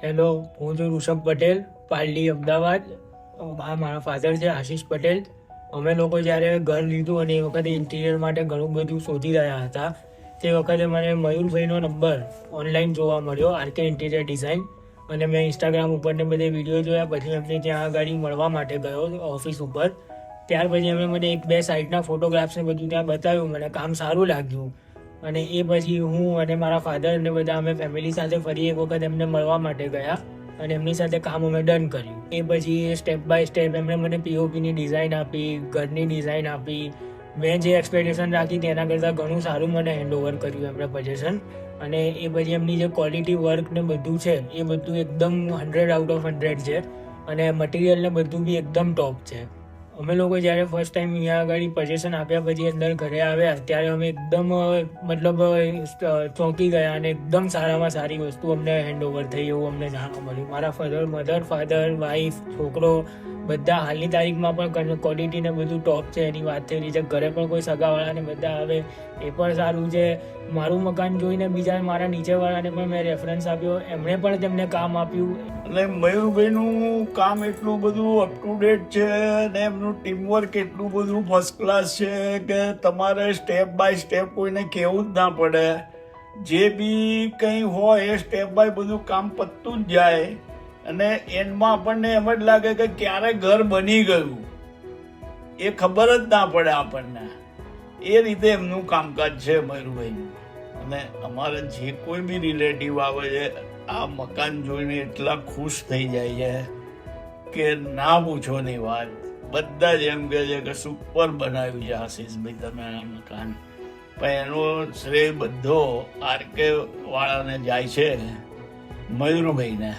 Hello, હું છું ઋષભ પટેલ, પાલડી, અમદાવાદ. આ મારા ફાધર છે આશીષ પટેલ. અમે લોકો જ્યારે ઘર લીધું અને એ વખતે ઇન્ટિરિયર માટે ઘણું બધું શોધી રહ્યા હતા, તે વખતે મને મયુરભાઈનો નંબર ઓનલાઈન જોવા મળ્યો, આરકે ઇન્ટિરિયર ડિઝાઇન. અને મેં ઇન્સ્ટાગ્રામ ઉપર ને બધે વિડીયો જોયા, પછી એમને ત્યાં આગળ મળવા માટે ગયો ઓફિસ ઉપર. ત્યાર પછી એમણે મને એક બે સાઇડના ફોટોગ્રાફ્સને બધું ત્યાં બતાવ્યું, મને કામ સારું લાગ્યું. અને એ પછી હું અને મારા ફાધર ને બધા અમે ફેમિલી સાથે ફરી એક વખત એમને મળવા માટે ગયા અને એમની સાથે કામ અમે ડન કર્યું. એ પછી સ્ટેપ બાય સ્ટેપ એમણે મને પીઓપીની ડિઝાઇન આપી, ઘરની ડિઝાઇન આપી. મેં જે એક્સપેક્ટેશન રાખી તેના કરતાં ઘણું સારું મને હેન્ડઓવર કર્યું એમણે પજેશન. અને એ પછી એમની જે ક્વોલિટી વર્ક ને બધું છે એ બધું એકદમ 100 આઉટ ઓફ 100 છે. અને મટીરિયલ ને બધું બી એકદમ ટોપ છે. અમે લોકો જ્યારે ફર્સ્ટ ટાઈમ અહીંયા આગળ પજેશન આપ્યા પછી અંદર ઘરે આવ્યા ત્યારે અમે એકદમ મતલબ ચોંકી ગયા અને એકદમ સારામાં સારી વસ્તુ અમને હેન્ડઓવર થઈ એવું અમને જાણવા મળ્યું. મારા મધર, ફાધર, વાઈફ, છોકરો બધા હાલની તારીખમાં પણ ક્વોલિટી ને બધું ટોપ છે. એની વાત થઈ રહી છે. ઘરે પણ કોઈ સગાવાળાને બધા આવે એ પણ સારું છે. મારું મકાન જોઈને બીજા મારા નીચેવાળાને પણ મેં રેફરન્સ આપ્યો, એમણે પણ તેમને કામ આપ્યું. અને મયુરભાઈનું કામ એટલું બધું અપ ટુ ડેટ છે અને એમનું ટીમવર્ક એટલું બધું ફર્સ્ટ ક્લાસ છે કે તમારે સ્ટેપ બાય સ્ટેપ કોઈને કહેવું જ ના પડે. જે બી કંઈ હોય એ સ્ટેપ બાય બધું કામ પતતું જ જાય અને એન્ડમાં આપણને એમ જ લાગે કે ક્યારે ઘર બની ગયું એ ખબર જ ના પડે આપણને. એ રીતે એમનું કામકાજ છે મયુરભાઈનું. અને અમારે જે કોઈ બી રિલેટિવ આવે છે આ મકાન જોઈને એટલા ખુશ થઈ જાય છે કે ના પૂછો ની વાત. બધા જ એમ કહે છે કે સુપર બનાવ્યું છે આશીષભાઈ તમે આ મકાન. પણ એનો શ્રેય બધો આરકે વાળાને જાય છે, મયુરભાઈને.